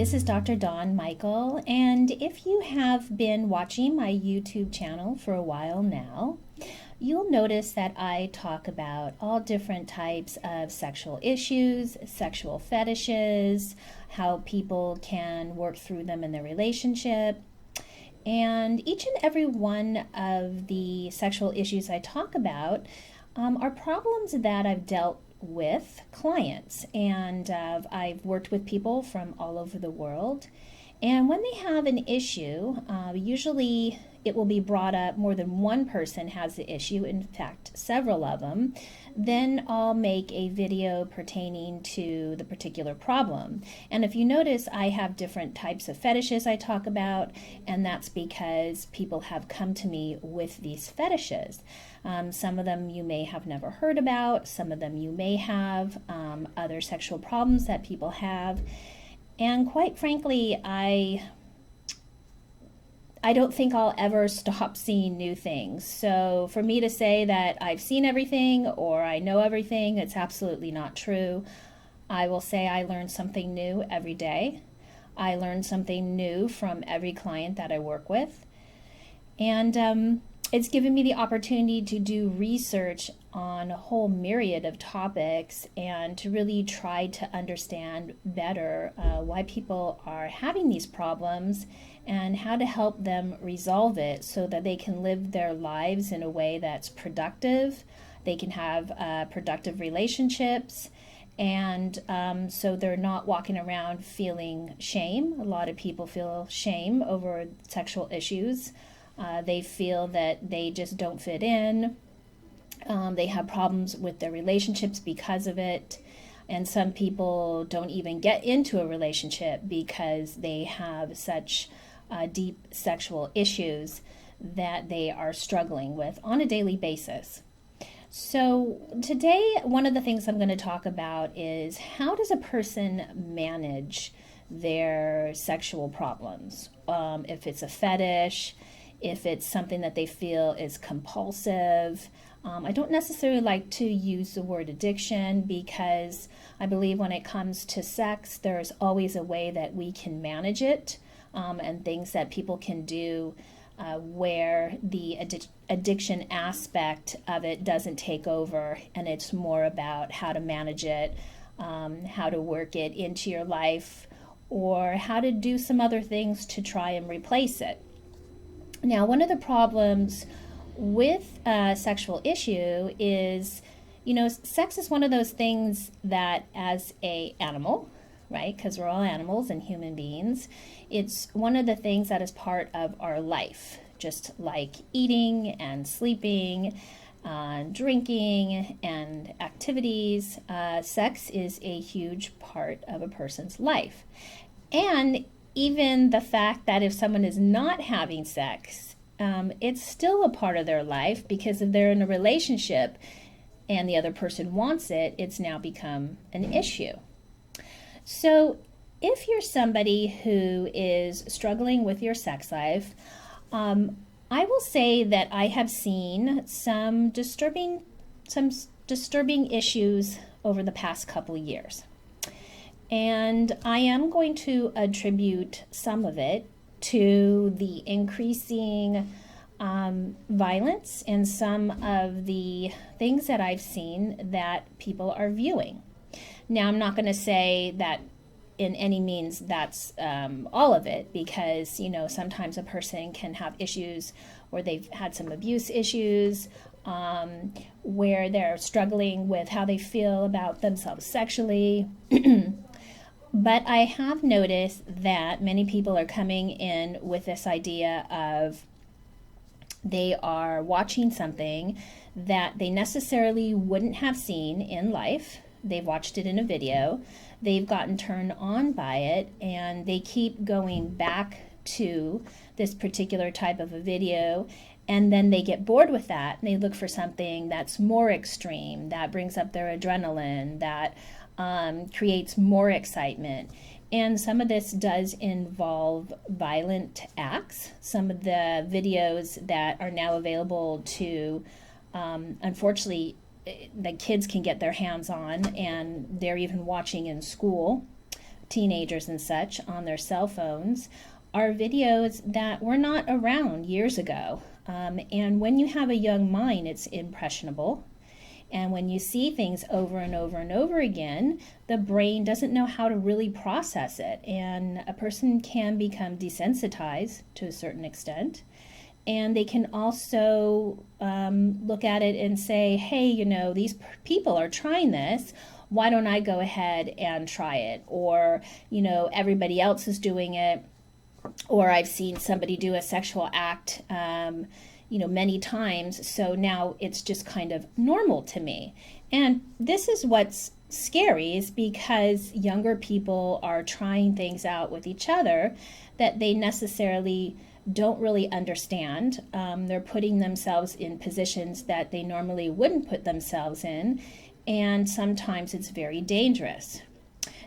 this is Dr. Dawn Michael, and if you have been watching my YouTube channel for a while now, you'll notice that I talk about all different types of sexual issues, sexual fetishes, how people can work through them in their relationship. And each and every one of the sexual issues I talk about are problems that I've dealt with clients, and I've worked with people from all over the world. And when they have an issue, usually it will be brought up, more than one person has the issue, in fact several of them. Then I'll make a video pertaining to the particular problem. And if you notice, I have different types of fetishes I talk about, and that's because people have come to me with these fetishes. Some of them you may have never heard about, some of them you may have, other sexual problems that people have. And quite frankly, I don't think I'll ever stop seeing new things. So for me to say that I've seen everything or I know everything, it's absolutely not true. I will say I learn something new every day. I learn something new from every client that I work with. And it's given me the opportunity to do research on a whole myriad of topics and to really try to understand better why people are having these problems and how to help them resolve it so that they can live their lives in a way that's productive. They can have productive relationships, and so they're not walking around feeling shame. A lot of people feel shame over sexual issues. They feel that they just don't fit in. They have problems with their relationships because of it. And some people don't even get into a relationship because they have such deep sexual issues that they are struggling with on a daily basis. So today, one of the things I'm going to talk about is how does a person manage their sexual problems? If it's a fetish, if it's something that they feel is compulsive. I don't necessarily like to use the word addiction because I believe when it comes to sex, there's always a way that we can manage it, and things that people can do where the addiction aspect of it doesn't take over, and it's more about how to manage it, how to work it into your life, or how to do some other things to try and replace it. Now, one of the problems with a sexual issue is, sex is one of those things that as a animal, right, because we're all animals and human beings, it's one of the things that is part of our life, just like eating and sleeping, drinking and activities. Sex is a huge part of a person's life. And even the fact that if someone is not having sex, it's still a part of their life, because if they're in a relationship and the other person wants it, it's now become an issue. So if you're somebody who is struggling with your sex life, I will say that I have seen some disturbing issues over the past couple of years. And I am going to attribute some of it to the increasing violence and some of the things that I've seen that people are viewing. Now, I'm not going to say that in any means that's all of it, because, sometimes a person can have issues where they've had some abuse issues, where they're struggling with how they feel about themselves sexually. But I have noticed that many people are coming in with this idea of they are watching something that they necessarily wouldn't have seen in life. They've watched it in a video. They've gotten turned on by it, and they keep going back to this particular type of a video, and then they get bored with that, and they look for something that's more extreme, that brings up their adrenaline, that creates more excitement. And some of this does involve violent acts. Some of the videos that are now available to, unfortunately, the kids can get their hands on, and they're even watching in school. teenagers and such on their cell phones are videos that were not around years ago. And when you have a young mind, it's impressionable. And when you see things over and over and over again, the brain doesn't know how to really process it. And a person can become desensitized to a certain extent. And they can also look at it and say, hey, you know, these people are trying this. Why don't I go ahead and try it? Or, you know, everybody else is doing it. Or I've seen somebody do a sexual act, you know, many times. So now it's just kind of normal to me. And this is what's scary, is because younger people are trying things out with each other that they necessarily don't really understand. They're putting themselves in positions that they normally wouldn't put themselves in. And sometimes it's very dangerous.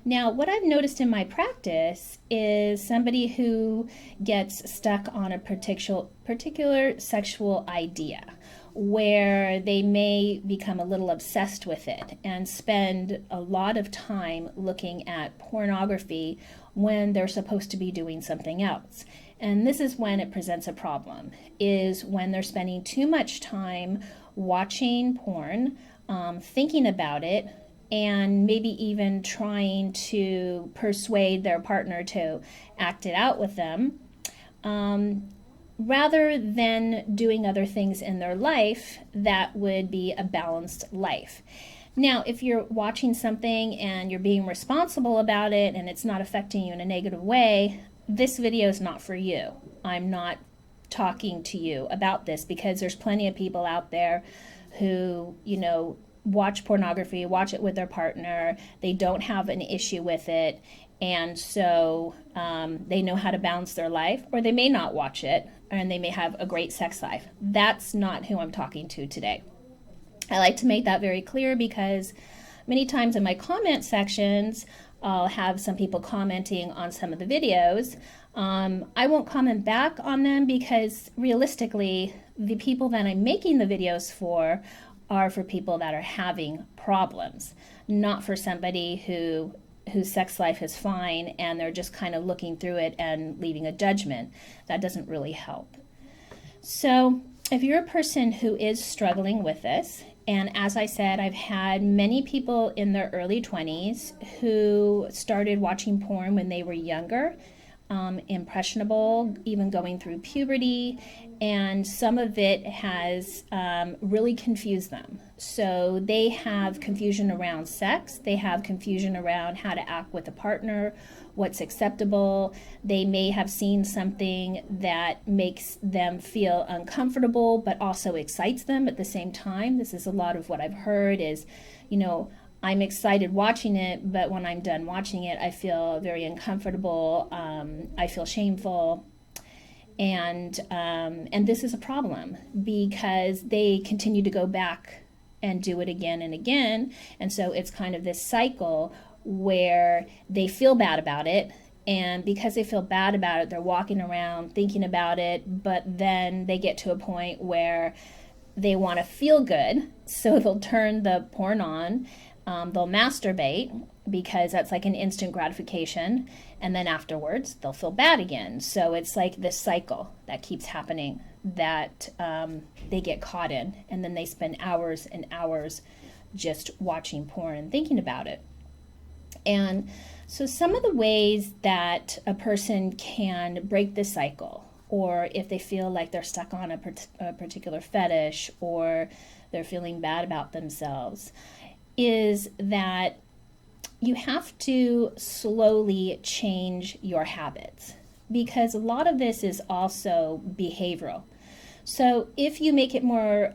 Now, what I've noticed in my practice is somebody who gets stuck on a particular sexual idea where they may become a little obsessed with it and spend a lot of time looking at pornography when they're supposed to be doing something else. And this is when it presents a problem, is when they're spending too much time watching porn, thinking about it, and maybe even trying to persuade their partner to act it out with them, rather than doing other things in their life that would be a balanced life. Now, if you're watching something and you're being responsible about it and it's not affecting you in a negative way, this video is not for you. I'm not talking to you about this because there's plenty of people out there who, you know, watch pornography, watch it with their partner, they don't have an issue with it, and so they know how to balance their life, or they may not watch it, and they may have a great sex life. That's not who I'm talking to today. I like to make that very clear because many times in my comment sections, I'll have some people commenting on some of the videos. I won't comment back on them because realistically, the people that I'm making the videos for are for people that are having problems, not for somebody whose sex life is fine and they're just kind of looking through it and leaving a judgment. That doesn't really help. So if you're a person who is struggling with this, and as I said, I've had many people in their early 20s who started watching porn when they were younger, impressionable, even going through puberty, and some of it has really confused them. So they have confusion around sex, they have confusion around how to act with a partner, what's acceptable. They may have seen something that makes them feel uncomfortable but also excites them at the same time. This is a lot of what I've heard is, you know, I'm excited watching it, but when I'm done watching it, I feel very uncomfortable. I feel shameful. And this is a problem because they continue to go back and do it again and again. And so it's kind of this cycle where they feel bad about it. And because they feel bad about it, they're walking around thinking about it, but then they get to a point where they want to feel good. So they'll turn the porn on. They'll masturbate because that's like an instant gratification, and then afterwards they'll feel bad again. So it's like this cycle that keeps happening that they get caught in, and then they spend hours and hours just watching porn and thinking about it. And so some of the ways that a person can break the cycle, or if they feel like they're stuck on a particular fetish or they're feeling bad about themselves, is that you have to slowly change your habits, because a lot of this is also behavioral. So if you make it more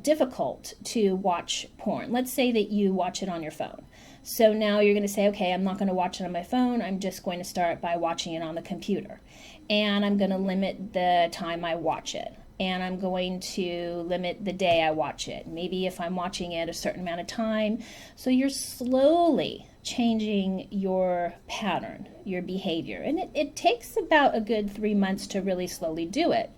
difficult to watch porn, let's say that you watch it on your phone. So now you're going to say, okay, I'm not going to watch it on my phone. I'm just going to start by watching it on the computer. And I'm going to limit the time I watch it. And I'm going to limit the day I watch it. Maybe if I'm watching it a certain amount of time. So you're slowly changing your pattern, your behavior. And it takes about a good 3 months to really slowly do it.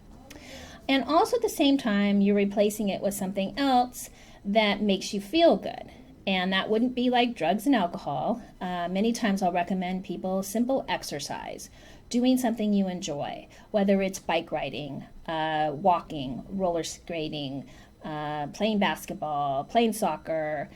And also at the same time, you're replacing it with something else that makes you feel good. And that wouldn't be like drugs and alcohol. Many times I'll recommend people simple exercise, doing something you enjoy, whether it's bike riding, walking, roller skating, playing basketball, playing soccer,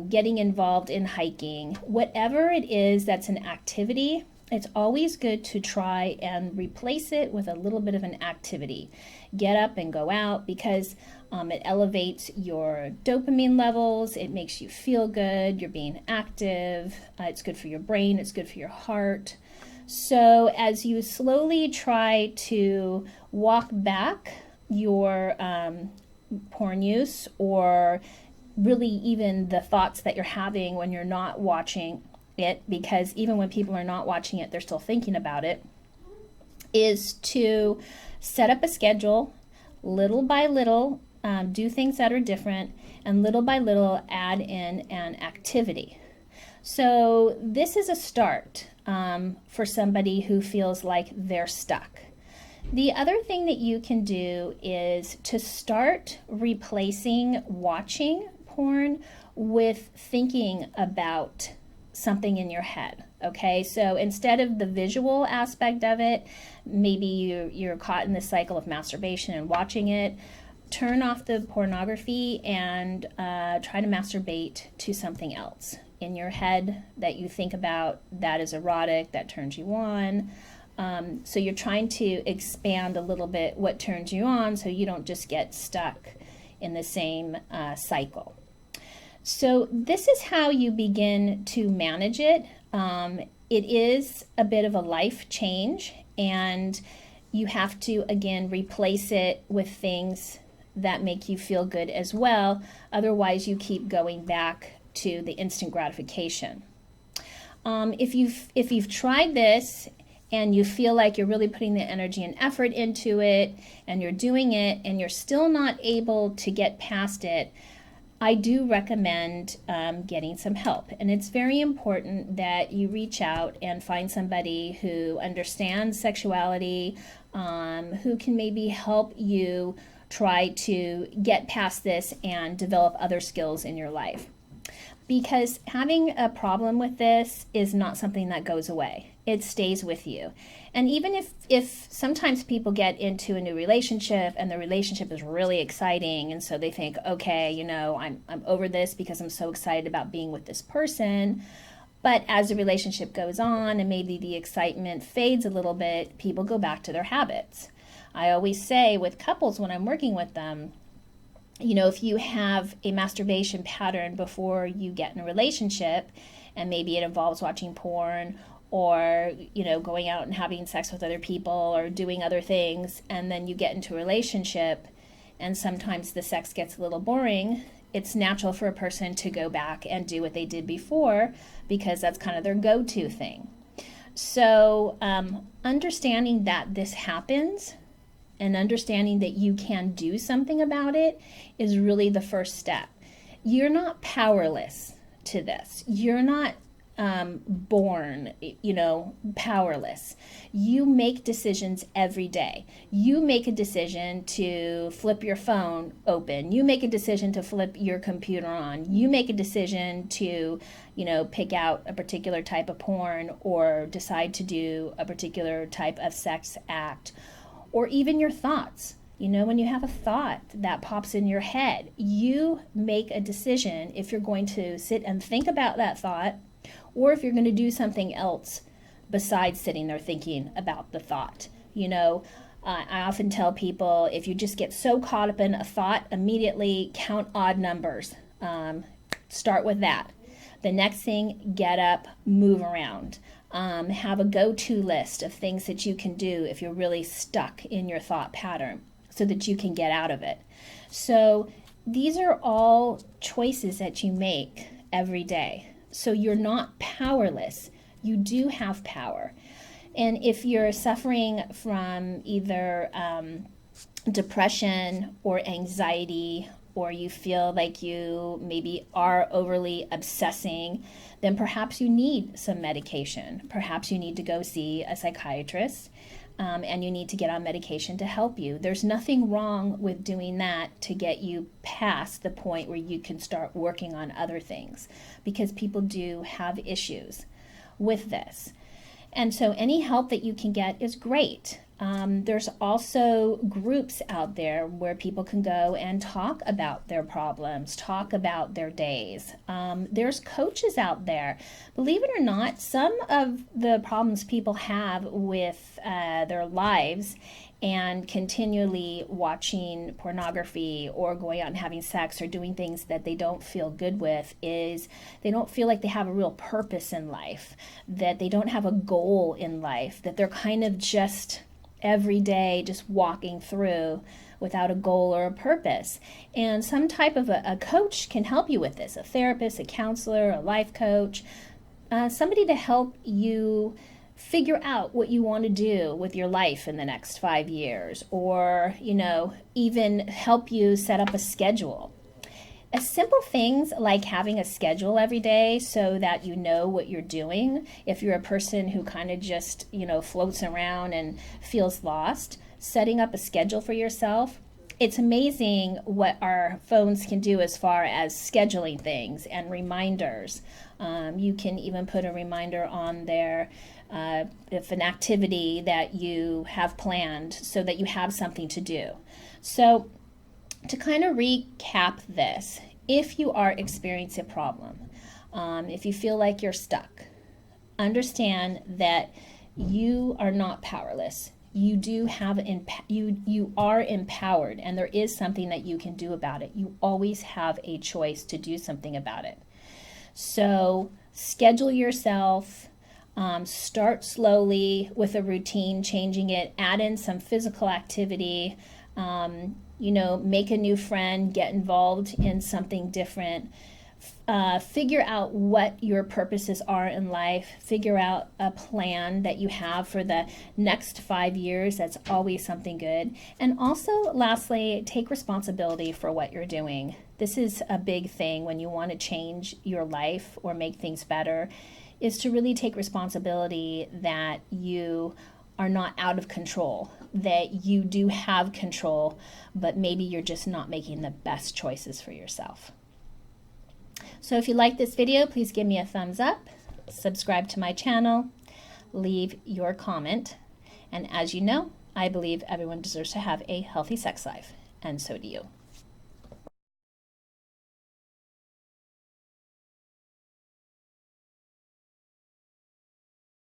getting involved in hiking, whatever it is that's an activity. It's always good to try and replace it with a little bit of an activity. Get up and go out, because it elevates your dopamine levels. It makes you feel good. You're being active. It's good for your brain. It's good for your heart. So as you slowly try to walk back your porn use, or really even the thoughts that you're having when you're not watching it, because even when people are not watching it, they're still thinking about it, is to set up a schedule, little by little, do things that are different, and little by little add in an activity. So this is a start for somebody who feels like they're stuck. The other thing that you can do is to start replacing watching porn with thinking about something in your head. Okay, so instead of the visual aspect of it, maybe you're caught in the cycle of masturbation and watching it. Turn off the pornography and try to masturbate to something else in your head that you think about that is erotic, that turns you on. So you're trying to expand a little bit what turns you on, so you don't just get stuck in the same cycle. So this is how you begin to manage it. It is a bit of a life change, and you have to, again, replace it with things that make you feel good as well. Otherwise, you keep going back to the instant gratification. If you've tried this and you feel like you're really putting the energy and effort into it, and you're doing it, and you're still not able to get past it, I do recommend getting some help. And it's very important that you reach out and find somebody who understands sexuality, who can maybe help you try to get past this and develop other skills in your life. Because having a problem with this is not something that goes away. It stays with you. And even if sometimes people get into a new relationship and the relationship is really exciting, and so they think, okay, you know, I'm over this because I'm so excited about being with this person. But as the relationship goes on and maybe the excitement fades a little bit, people go back to their habits. I always say with couples when I'm working with them, you know, if you have a masturbation pattern before you get in a relationship, and maybe it involves watching porn or, you know, going out and having sex with other people or doing other things, and then you get into a relationship and sometimes the sex gets a little boring, it's natural for a person to go back and do what they did before because that's kind of their go-to thing. So understanding that this happens and understanding that you can do something about it is really the first step. You're not powerless to this. You're not born, you know, powerless. You make decisions every day. You make a decision to flip your phone open. You make a decision to flip your computer on. You make a decision to, you know, pick out a particular type of porn or decide to do a particular type of sex act. Or even your thoughts. You know, when you have a thought that pops in your head, you make a decision if you're going to sit and think about that thought or if you're going to do something else besides sitting there thinking about the thought. You know, I often tell people if you just get so caught up in a thought, immediately count odd numbers. Start with that. The next thing, get up, move around. Have a go-to list of things that you can do if you're really stuck in your thought pattern so that you can get out of it. So these are all choices that you make every day. So you're not powerless. You do have power. And if you're suffering from either depression or anxiety, or you feel like you maybe are overly obsessing, then perhaps you need some medication. Perhaps you need to go see a psychiatrist. and you need to get on medication to help you. There's nothing wrong with doing that to get you past the point where you can start working on other things, because people do have issues with this. And so any help that you can get is great. There's also groups out there where people can go and talk about their problems, talk about their days. There's coaches out there. Believe it or not, some of the problems people have with their lives and continually watching pornography or going out and having sex or doing things that they don't feel good with is they don't feel like they have a real purpose in life, that they don't have a goal in life, that they're kind of just every day just walking through without a goal or a purpose. And some type of a coach can help you with this, a therapist, a counselor, a life coach, somebody to help you figure out what you want to do with your life in the next 5 years, or, even help you set up a schedule. Simple things like having a schedule every day so that you know what you're doing. If you're a person who kind of just, floats around and feels lost, setting up a schedule for yourself. It's amazing what our phones can do as far as scheduling things and reminders. You can even put a reminder on there if an activity that you have planned so that you have something to do. So to kind of recap this, if you are experiencing a problem, if you feel like you're stuck, understand that you are not powerless. You do have you are empowered, and there is something that you can do about it. You always have a choice to do something about it. So schedule yourself. Start slowly with a routine, changing it, add in some physical activity, make a new friend, get involved in something different, figure out what your purposes are in life, figure out a plan that you have for the next 5 years. That's always something good. And also, lastly, take responsibility for what you're doing. This is a big thing when you want to change your life or make things better, is to really take responsibility that you are not out of control, that you do have control, but maybe you're just not making the best choices for yourself. So if you like this video, please give me a thumbs up, subscribe to my channel, leave your comment, and as you know, I believe everyone deserves to have a healthy sex life, and so do you.